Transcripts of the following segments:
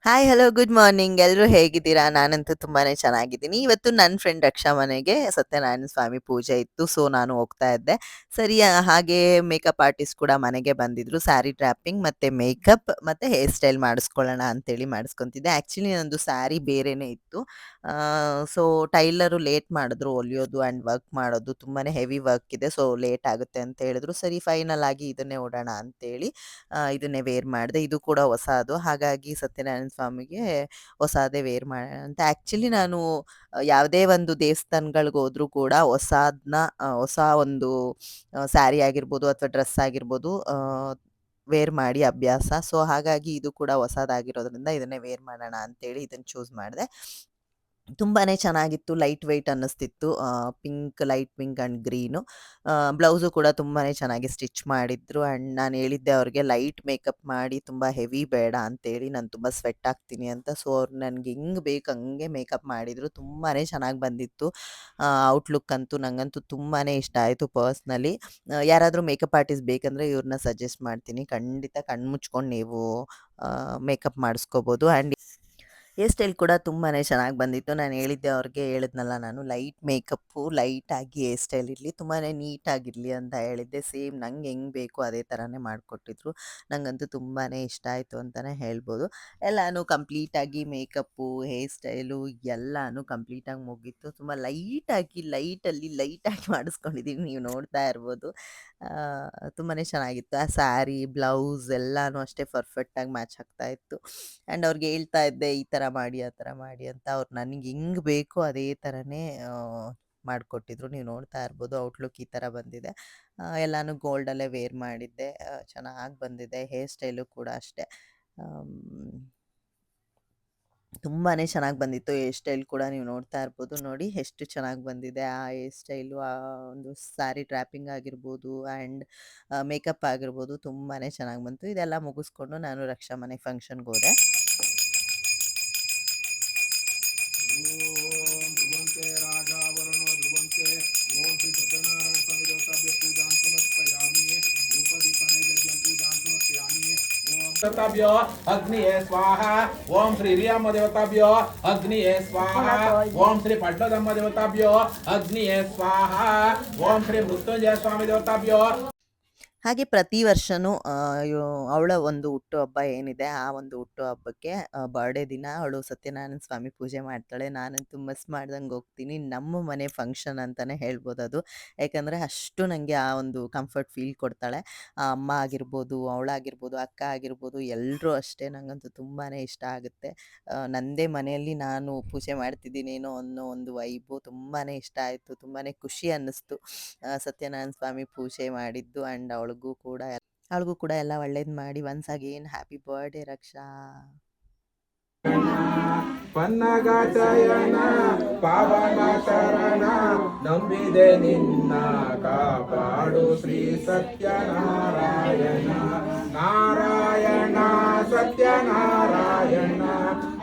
Hi, hello, good morning. ಎಲ್ಲರೂ ಹೇಗಿದ್ದೀರಾ? ನಾನಂತೂ ತುಂಬಾನೇ ಚೆನ್ನಾಗಿದ್ದೀನಿ. ಇವತ್ತು ನನ್ನ ಫ್ರೆಂಡ್ ರಕ್ಷಾ ಮನೆಗೆ ಸತ್ಯನಾರಾಯಣ ಸ್ವಾಮಿ ಪೂಜೆ ಇತ್ತು. ಸೊ, ನಾನು ಹೋಗ್ತಾ ಇದ್ದೆ. ಸರಿ, ಹಾಗೆ ಮೇಕಪ್ ಆರ್ಟಿಸ್ಟ್ ಕೂಡ ಮನೆಗೆ ಬಂದಿದ್ರು. ಸ್ಯಾರಿ ಡ್ರಾಪಿಂಗ್ ಮತ್ತೆ ಮೇಕಪ್ ಮತ್ತೆ ಹೇರ್ ಸ್ಟೈಲ್ ಮಾಡಿಸ್ಕೊಳ್ಳೋಣ ಅಂತೇಳಿ ಮಾಡಿಸ್ಕೊಂತಿದ್ದೆ. ಆ್ಯಕ್ಚುಲಿ ನಂದು ಸ್ಯಾರಿ ಬೇರೆನೇ ಇತ್ತು. ಸೊ, ಟೈಲರು ಲೇಟ್ ಮಾಡಿದ್ರು ಹೊಲಿಯೋದು ಆ್ಯಂಡ್ ವರ್ಕ್ ಮಾಡೋದು. ತುಂಬಾನೇ ಹೆವಿ ವರ್ಕ್ ಇದೆ. ಸೊ, ಲೇಟ್ ಆಗುತ್ತೆ ಅಂತ ಹೇಳಿದ್ರು. ಸರಿ, ಫೈನಲ್ ಆಗಿ ಇದನ್ನೇ ಉಡೋಣ ಅಂತೇಳಿ ಇದನ್ನೇ ವೇರ್ ಮಾಡಿದೆ. ಇದು ಕೂಡ ಹೊಸದು. ಹಾಗಾಗಿ ಸತ್ಯನಾರಾಯಣ ಸ್ವಾಮಿಗೆ ಹೊಸದೇ ವೇರ್ ಮಾಡೋಣ ಅಂತ. ಆ್ಯಕ್ಚುಲಿ ನಾನು ಯಾವುದೇ ಒಂದು ದೇವಸ್ಥಾನಗಳಿಗೆ ಹೋದ್ರೂ ಕೂಡ ಹೊಸ ಒಂದು ಸ್ಯಾರಿ ಆಗಿರ್ಬೋದು ಅಥವಾ ಡ್ರೆಸ್ ಆಗಿರ್ಬೋದು ವೇರ್ ಮಾಡಿ ಅಭ್ಯಾಸ. ಸೊ, ಹಾಗಾಗಿ ಇದು ಕೂಡ ಹೊಸದಾಗಿರೋದ್ರಿಂದ ಇದನ್ನೇ ವೇರ್ ಮಾಡೋಣ ಅಂತೇಳಿ ಇದನ್ನು ಚೂಸ್ ಮಾಡಿದೆ. ತುಂಬಾನೇ ಚೆನ್ನಾಗಿತ್ತು. ಲೈಟ್ ವೆಯ್ಟ್ ಅನ್ನಿಸ್ತಿತ್ತು. Light pink and green. Blouse ಕೂಡ ತುಂಬಾನೇ ಚೆನ್ನಾಗಿ ಸ್ಟಿಚ್ ಮಾಡಿದ್ರು. ಆ್ಯಂಡ್ ನಾನು ಹೇಳಿದ್ದೆ ಅವ್ರಿಗೆ ಲೈಟ್ ಮೇಕಪ್ ಮಾಡಿ ತುಂಬ ಹೆವಿ ಬೇಡ ಅಂತೇಳಿ, ನಾನು ತುಂಬ ಸ್ವೆಟ್ ಆಗ್ತೀನಿ ಅಂತ. ಸೊ, ಅವ್ರು ನನಗೆ ಹೆಂಗೆ ಬೇಕು ಹಂಗೆ ಮೇಕಪ್ ಮಾಡಿದರು. ತುಂಬಾನೇ ಚೆನ್ನಾಗಿ ಬಂದಿತ್ತು. ಔಟ್ಲುಕ್ ಅಂತೂ ನನಗಂತೂ ತುಂಬಾನೇ ಇಷ್ಟ ಆಯಿತು ಪರ್ಸ್ನಲಿ. ಯಾರಾದರೂ ಮೇಕಪ್ ಆರ್ಟಿಸ್ಟ್ ಬೇಕಂದರೆ ಇವ್ರನ್ನ ಸಜೆಸ್ಟ್ ಮಾಡ್ತೀನಿ. ಖಂಡಿತ ಕಣ್ಣು ಮುಚ್ಕೊಂಡು ನೀವು ಮೇಕಪ್ ಮಾಡಿಸ್ಕೋಬೋದು. ಆ್ಯಂಡ್ ಹೇರ್ ಸ್ಟೈಲ್ ಕೂಡ ತುಂಬಾನೇ ಚೆನ್ನಾಗಿ ಬಂದಿತ್ತು. ನಾನು ಹೇಳಿದ್ದೆ ಅವ್ರಿಗೆ, ಹೇಳಿದ್ನಲ್ಲ ನಾನು ಲೈಟ್ ಮೇಕಪ್ಪು, ಲೈಟಾಗಿ ಹೇರ್ ಸ್ಟೈಲ್ ಇರಲಿ, ತುಂಬಾನೇ ನೀಟಾಗಿರಲಿ ಅಂತ ಹೇಳಿದ್ದೆ. ಸೇಮ್ ನಂಗೆ ಹೆಂಗೆ ಬೇಕು ಅದೇ ಥರನೇ ಮಾಡಿಕೊಟ್ಟಿದ್ರು. ನನಗಂತೂ ತುಂಬಾನೇ ಇಷ್ಟ ಆಯಿತು ಅಂತಲೇ ಹೇಳ್ಬೋದು. ಎಲ್ಲನೂ ಕಂಪ್ಲೀಟಾಗಿ ಮೇಕಪ್ಪು, ಹೇರ್ ಸ್ಟೈಲು ಎಲ್ಲನೂ ಕಂಪ್ಲೀಟಾಗಿ ಮುಗೀತು. ತುಂಬ ಲೈಟಾಗಿ ಮಾಡಿಸ್ಕೊಂಡಿದ್ದೀನಿ. ನೀವು ನೋಡ್ತಾ ಇರ್ಬೋದು. ತುಂಬಾನೇ ಚೆನ್ನಾಗಿತ್ತು. ಆ ಸ್ಯಾರಿ, ಬ್ಲೌಸ್ ಎಲ್ಲನೂ ಅಷ್ಟೇ ಪರ್ಫೆಕ್ಟಾಗಿ ಮ್ಯಾಚ್ ಆಗ್ತಾ ಇತ್ತು. ಆ್ಯಂಡ್ ಅವ್ರಿಗೆ ಹೇಳ್ತಾ ಇದ್ದೆ, ಈ ಥರ ಮಾಡಿ, ಆ ಥರ ಮಾಡಿ ಅಂತ. ಅವ್ರು ನನಗೆ ಹೆಂಗೆ ಬೇಕೋ ಅದೇ ಥರನೇ ಮಾಡಿಕೊಟ್ಟಿದ್ರು. ನೀವು ನೋಡ್ತಾ ಇರ್ಬೋದು ಔಟ್ಲುಕ್ ಈ ಥರ ಬಂದಿದೆ. ಎಲ್ಲನೂ ಗೋಲ್ಡಲ್ಲೇ ವೇರ್ ಮಾಡಿದ್ದೆ. ಚೆನ್ನಾಗಿ ಬಂದಿದೆ. ಹೇರ್ ಸ್ಟೈಲು ಕೂಡ ಅಷ್ಟೇ. ತುಂಬಾನೇ ಚೆನ್ನಾಗಿ ಬಂದಿತ್ತು. ಹೇರ್ ಸ್ಟೈಲ್ ಕೂಡ ನೀವು ನೋಡ್ತಾ ಇರ್ಬೋದು. ನೋಡಿ ಎಷ್ಟು ಚೆನ್ನಾಗಿ ಬಂದಿದೆ ಆ ಹೇರ್ ಸ್ಟೈಲು. ಆ ಒಂದು ಸ್ಯಾರಿ ಡ್ರಾಪಿಂಗ್ ಆಗಿರ್ಬೋದು ಆ್ಯಂಡ್ ಮೇಕಪ್ ಆಗಿರ್ಬೋದು ತುಂಬಾನೇ ಚೆನ್ನಾಗಿ ಬಂತು. ಇದೆಲ್ಲ ಮುಗಿಸ್ಕೊಂಡು ನಾನು ರಕ್ಷಾ ಮನೆ ಫಂಕ್ಷನ್ಗೆ ಹೋದೆ. ಓಂ ಧ್ರುವಂತೆ ರಾಜಾ ವರುಣೋ ಧ್ರುವಂತೆ ಓಂ ಶ್ರೀ ಸತ್ಯನಾರಾಯಣ ಸ್ವಾಮಿ ದೇವತಾಭ್ಯ ಪೂಜಾಂ ಸಮರ್ಪಯಾಮಿ ಧೂಪದೀಪ ನೈವೇದ್ಯಂ ಪೂಜಾಂ ಸಮರ್ಪಯಾಮಿ ಓಂ ದೇವತಾಭ್ಯೋ ಅಗ್ನಿಯೇ ಸ್ವಾಹ ಓಂ ಶ್ರೀ ಹಿರಿಯಮ್ಮ ದೇವತಾಭ್ಯೋ ಅಗ್ನಿಯೇ ಸ್ವಾಹ ಓಂ ಶ್ರೀ ಪಡ್ಡದಮ್ಮ ದೇವತಾಭ್ಯೋ ಅಗ್ನಿಯೇ ಸ್ವಾಹ ಓಂ ಶ್ರೀ ಮೃತ್ಯುಂಜಯ ಸ್ವಾಮಿ ದೇವತಾಭ್ಯೋ. ಹಾಗೆ ಪ್ರತಿ ವರ್ಷನೂ ಅವಳ ಒಂದು ಹುಟ್ಟುಹಬ್ಬ ಏನಿದೆ, ಆ ಒಂದು ಹುಟ್ಟುಹಬ್ಬಕ್ಕೆ ಬರ್ಡೇ ದಿನ ಅವಳು ಸತ್ಯನಾರಾಯಣ ಸ್ವಾಮಿ ಪೂಜೆ ಮಾಡ್ತಾಳೆ. ನಾನಂತೂ ಮಿಸ್ ಮಾಡ್ದಂಗೆ ಹೋಗ್ತೀನಿ. ನಮ್ಮ ಮನೆ ಫಂಕ್ಷನ್ ಅಂತಲೇ ಹೇಳ್ಬೋದು ಅದು. ಯಾಕಂದರೆ ಅಷ್ಟು ನನಗೆ ಆ ಒಂದು ಕಂಫರ್ಟ್ ಫೀಲ್ ಕೊಡ್ತಾಳೆ. ಅಮ್ಮ ಆಗಿರ್ಬೋದು, ಅವಳಾಗಿರ್ಬೋದು, ಅಕ್ಕ ಆಗಿರ್ಬೋದು, ಎಲ್ಲರೂ ಅಷ್ಟೇ. ನನಗಂತೂ ತುಂಬಾ ಇಷ್ಟ ಆಗುತ್ತೆ. ನನ್ನದೇ ಮನೆಯಲ್ಲಿ ನಾನು ಪೂಜೆ ಮಾಡ್ತಿದ್ದೀನೇನೋ ಅನ್ನೋ ಒಂದು ವೈಬು ತುಂಬಾ ಇಷ್ಟ ಆಯಿತು. ತುಂಬಾ ಖುಷಿ ಅನ್ನಿಸ್ತು ಸತ್ಯನಾರಾಯಣ ಸ್ವಾಮಿ ಪೂಜೆ ಮಾಡಿದ್ದು. ಆ್ಯಂಡ್ ಅವಳಿಗೂ ಕೂಡ ಎಲ್ಲ ಒಳ್ಳೇದು ಮಾಡಿ. ಒನ್ಸ್ ಅಗೇನ್ ಹ್ಯಾಪಿ ಬರ್ಡೇ ರಕ್ಷಾ. ಪನ್ನಗಾಚಯನ ಪಾವನ ಶರಣ ನಂಬಿದೆ ನಿನ್ನ ಕಾಪಾಡು ಶ್ರೀ ಸತ್ಯನಾರಾಯಣ. ನಾರಾಯಣ ಸತ್ಯನಾರಾಯಣ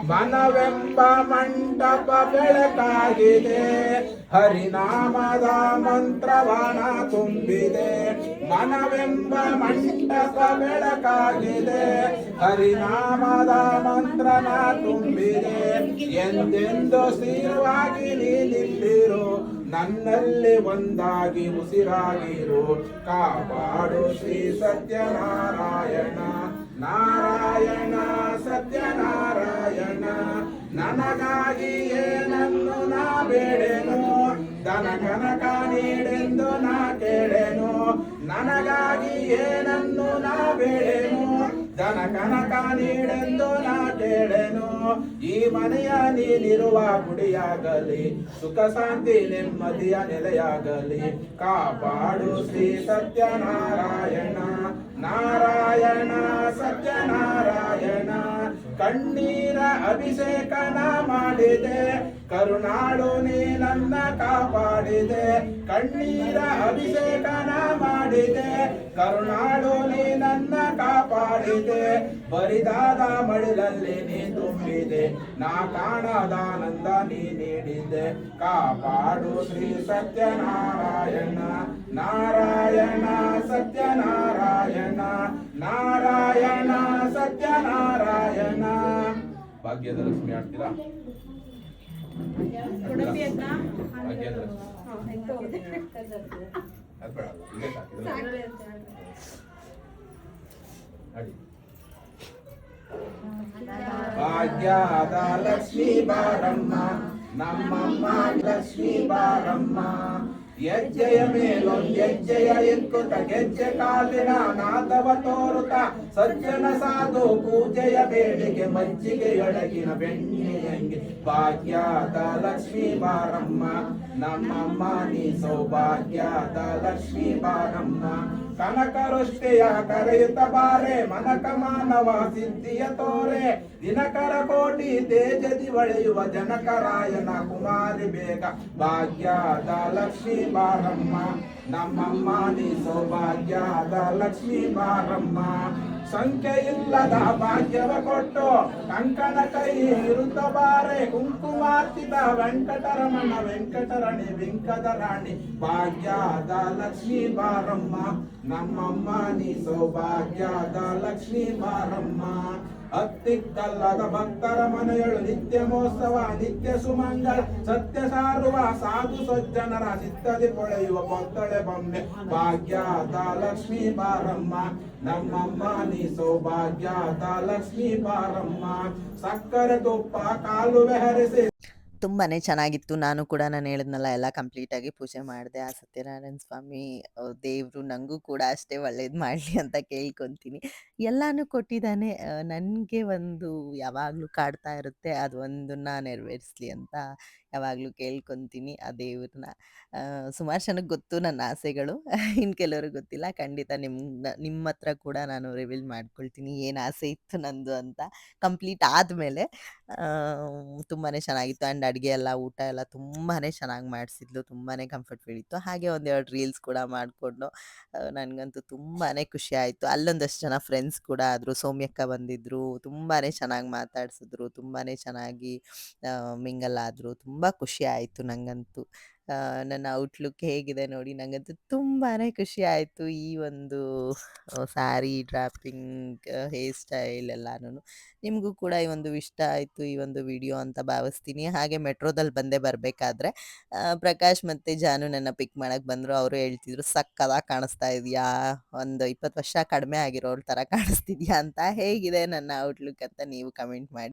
ಮನವೆಂಬ ಮಂಟಪ ಬೆಳಕಾಗಿದೆ. ಹರಿನಾಮದ ಮಂತ್ರವನ ತುಂಬಿದೆ. ಮನವೆಂಬ ಮಂಟಪ ಬೆಳಕಾಗಿದೆ. ಹರಿನಾಮದ ಮಂತ್ರನ ತುಂಬಿದೆ. ಎಂದೆಂದು ಸ್ಥಿರವಾಗಿ ನೀನಿಲ್ಲಿರು. ನನ್ನಲ್ಲಿ ಒಂದಾಗಿ ಉಸಿರಾಗಿರು. ಕಾಪಾಡು ಶ್ರೀ ಸತ್ಯನಾರಾಯಣ. ನಾರಾಯಣ ಸತ್ಯನಾರಾಯಣ ನನಗಾಗಿ ಏನನ್ನು ನಾ ಬೇಡೆನು. ಧನ ಕನಕ ನೀಡೆಂದು ನಾ ಕೇಳೆನು. ನನಗಾಗಿ ಏನನ್ನು ನಾ ಬೇಡೆನು. ಧನ ಕನಕ ನೀಡೆಂದು ನಾ ಕೇಳೆನು. ಈ ಮನೆಯ ನೀನಿರುವ ಗುಡಿಯಾಗಲಿ. ಸುಖ ಶಾಂತಿ ನೆಮ್ಮದಿಯ ನೆಲೆಯಾಗಲಿ. ಕಾಪಾಡು ಶ್ರೀ ಸತ್ಯನಾರಾಯಣ. ನಾರಾಯಣ ಸತ್ಯನಾರಾಯಣ ಕಣ್ಣೀರ ಅಭಿಷೇಕನ ಮಾಡಿದೆ. ಕರುಣಾಳು ನೀ ನನ್ನ ಕಾಪಾಡಿದೆ. ಕಣ್ಣೀರ ಅಭಿಷೇಕನ ಮಾಡಿದೆ. ಕರುಣಾಳು ನೀ ನನ್ನ ಕಾಪಾಡಿದೆ. ಬರಿದಾದ ಮಡಿಲಲ್ಲಿ ನೀ ತುಂಬಿದೆ. ನಾ ಕಾಣದಾನಂದ ನೀ ನೀಡಿದೆ. ಕಾಪಾಡು ಶ್ರೀ ಸತ್ಯನಾರಾಯಣ. ನಾರಾಯಣ ಸತ್ಯನಾರಾಯಣ ನಾರಾಯಣ ಸತ್ಯನಾರಾಯಣ ಭಾಗ್ಯದ ಲಕ್ಷ್ಮಿ ಆಡ್ತೀರಾ? ಉಡುಪಿ ಅಂತ ಭಾಗ್ಯದ ಲಕ್ಷ್ಮಿ ಅದು ಬೇಡ, ಇಲ್ಲೇ ಸಾಕು, ಇಲ್ಲೇ ಆಡಿ. ಭಾಗ್ಯದ ಲಕ್ಷ್ಮೀ ಬಾರಮ್ಮ, ನಮ್ಮಮ್ಮ ಲಕ್ಷ್ಮೀ ಬಾರಮ್ಮ, ಹೆಜ್ಜೆಯ ಮೇಲೊಂದು ಹೆಜ್ಜೆಯ ಇಕ್ಕುತ್ತ ಗೆಜ್ಜೆ ಕಾಲಿನ ನಾದವ ತೋರುತ್ತ ಸಜ್ಜನ ಸಾಧು ಪೂಜೆಯ ಬೇಡಿಗೆ ಮಜ್ಜಿಗೆಯೊಳಗಿನ ಬೆಣ್ಣೆಯಂಗೆ. ಭಾಗ್ಯದ ಲಕ್ಷ್ಮೀ ಬಾರಮ್ಮ, ನಮ್ಮಮ್ಮ ನೀ ಸೌಭಾಗ್ಯದ ಲಕ್ಷ್ಮೀ ಬಾರಮ್ಮ, ಕನಕ ವೃಷ್ಟಿಯ ಕರೆಯುತ್ತ ಬಾರೆ ಮನಕ ಮಾನವ ಸಿದ್ಧಿಯ ತೋರೆ, ದಿನಕರ ಕೋಟಿ ತೇಜದಿ ಹೊಳೆಯುವ ಜನಕರಾಯನ ಕುಮಾರಿ ಬೇಗ. ಭಾಗ್ಯದ ಲಕ್ಷ್ಮೀ ಬಾರಮ್ಮ, ನಮ್ಮಮ್ಮ ನೀ ಸೌಭಾಗ್ಯದ ಲಕ್ಷ್ಮೀ ಬಾರಮ್ಮ, ಸಂಖ್ಯೆ ಇಲ್ಲದ ಭಾಗ್ಯವ ಕೊಟ್ಟು ಕಂಕಣ ಕೈ ಇರುತ್ತ ಬಾರೆ, ಕುಂಕುಮಾರ್ತಿತ ವೆಂಕಟರಮಣ ವೆಂಕಟರಣಿ ಬಿಂಕದ ರಾಣಿ. ಭಾಗ್ಯದ ಲಕ್ಷ್ಮೀ ಬಾರಮ್ಮ, ನಮ್ಮಮ್ಮ ನೀ ಸೌಭಾಗ್ಯದ ಲಕ್ಷ್ಮೀ ಬಾರಮ್ಮ, ಹತ್ತಿಕ್ಕಲ್ಲದ ಭಕ್ತರ ಮನೆಯಳು ನಿತ್ಯ ಮಹೋತ್ಸವ ನಿತ್ಯ ಸುಮಂಗಳ, ಸತ್ಯ ಸಾರುವ ಸಾಧು ಸಜ್ಜನರ ಚಿತ್ತದಿ ಪೊಳೆಯುವ ಕೊತ್ತಳೆ ಬೊಮ್ಮೆ. ಭಾಗ್ಯದ ಲಕ್ಷ್ಮೀ ಬಾರಮ್ಮ, ನಮ್ಮಮ್ಮ ನೀ ಸೌಭಾಗ್ಯದ ಲಕ್ಷ್ಮೀ ಬಾರಮ್ಮ, ಸಕ್ಕರೆ ತುಪ್ಪ ಕಾಲುವೆ ಹರಿಸಿ. ತುಂಬಾನೇ ಚೆನ್ನಾಗಿತ್ತು. ನಾನು ಕೂಡ ನಾನು ಹೇಳಿದ್ನಲ್ಲ ಎಲ್ಲ ಕಂಪ್ಲೀಟಾಗಿ ಪೂಜೆ ಮಾಡಿದೆ. ಆ ಸತ್ಯನಾರಾಯಣ ಸ್ವಾಮಿ ದೇವರು ನನಗೂ ಕೂಡ ಅಷ್ಟೇ ಒಳ್ಳೇದು ಮಾಡಲಿ ಅಂತ ಕೇಳ್ಕೊತೀನಿ. ಎಲ್ಲಾನು ಕೊಟ್ಟಿದ್ದಾನೆ. ನನಗೆ ಒಂದು ಯಾವಾಗಲೂ ಕಾಡ್ತಾ ಇರುತ್ತೆ, ಅದು ಒಂದನ್ನ ನೆರವೇರಿಸಲಿ ಅಂತ ಯಾವಾಗಲೂ ಕೇಳ್ಕೊತೀನಿ ಆ ದೇವ್ರನ್ನ. ಸುಮಾರು ಜನಕ್ಕೆ ಗೊತ್ತು ನನ್ನ ಆಸೆಗಳು. ಇನ್ನು ಕೆಲವ್ರಿಗೆ ಗೊತ್ತಿಲ್ಲ. ಖಂಡಿತ ನಿಮ್ಮ ಹತ್ರ ಕೂಡ ನಾನು ರಿವೀಲ್ ಮಾಡ್ಕೊಳ್ತೀನಿ ಏನು ಆಸೆ ಇತ್ತು ನಂದು ಅಂತ ಕಂಪ್ಲೀಟ್ ಆದಮೇಲೆ. ತುಂಬಾ ಚೆನ್ನಾಗಿತ್ತು. ಆ್ಯಂಡ್ ಅಡುಗೆ ಎಲ್ಲ ಊಟ ಎಲ್ಲ ತುಂಬಾ ಚೆನ್ನಾಗಿ ಮಾಡಿಸಿದ್ಲು. ತುಂಬಾ ಕಂಫರ್ಟಬಲ್ ಇತ್ತು. ಹಾಗೆ ಒಂದೆರಡು ರೀಲ್ಸ್ ಕೂಡ ಮಾಡಿಕೊಂಡು ನನಗಂತೂ ತುಂಬಾ ಖುಷಿ ಆಯಿತು. ಅಲ್ಲೊಂದಷ್ಟು ಜನ ಫ್ರೆಂಡ್ಸ್ ಕೂಡ ಆದರು. ಸೌಮ್ಯಕ್ಕ ಬಂದಿದ್ದರು. ತುಂಬಾ ಚೆನ್ನಾಗಿ ಮಾತಾಡಿಸಿದ್ರು. ತುಂಬಾ ಚೆನ್ನಾಗಿ ಮಿಂಗಲ್ ಆದರು. ತುಂಬ ಖುಷಿ ಆಯಿತು ನನಗಂತೂ. ನನ್ನ ಔಟ್ಲುಕ್ ಹೇಗಿದೆ ನೋಡಿ, ನನಗಂತೂ ತುಂಬಾ ಖುಷಿ ಆಯಿತು. ಈ ಒಂದು ಸ್ಯಾರಿ ಡ್ರಾಪಿಂಗ್ ಹೇರ್ ಸ್ಟೈಲ್ ಎಲ್ಲಾನು ನಿಮಗೂ ಕೂಡ ಈ ಒಂದು ಇಷ್ಟ ಆಯಿತು ಈ ಒಂದು ವಿಡಿಯೋ ಅಂತ ಭಾವಿಸ್ತೀನಿ. ಹಾಗೆ ಮೆಟ್ರೋದಲ್ಲಿ ಬಂದೇ ಬರಬೇಕಾದ್ರೆ ಪ್ರಕಾಶ್ ಮತ್ತು ಜಾನು ನನ್ನ ಪಿಕ್ ಮಾಡಕ್ಕೆ ಬಂದರು. ಅವರು ಹೇಳ್ತಿದ್ರು, ಸಕ್ಕತ್ತಾಗಿ ಕಾಣಿಸ್ತಾ ಇದೆಯಾ, ಒಂದು 20 ವರ್ಷ ಕಡಿಮೆ ಆಗಿರೋರ ಥರ ಕಾಣಿಸ್ತಿದ್ಯಾ ಅಂತ. ಹೇಗಿದೆ ನನ್ನ ಔಟ್ಲುಕ್ ಅಂತ ನೀವು ಕಮೆಂಟ್ ಮಾಡಿ.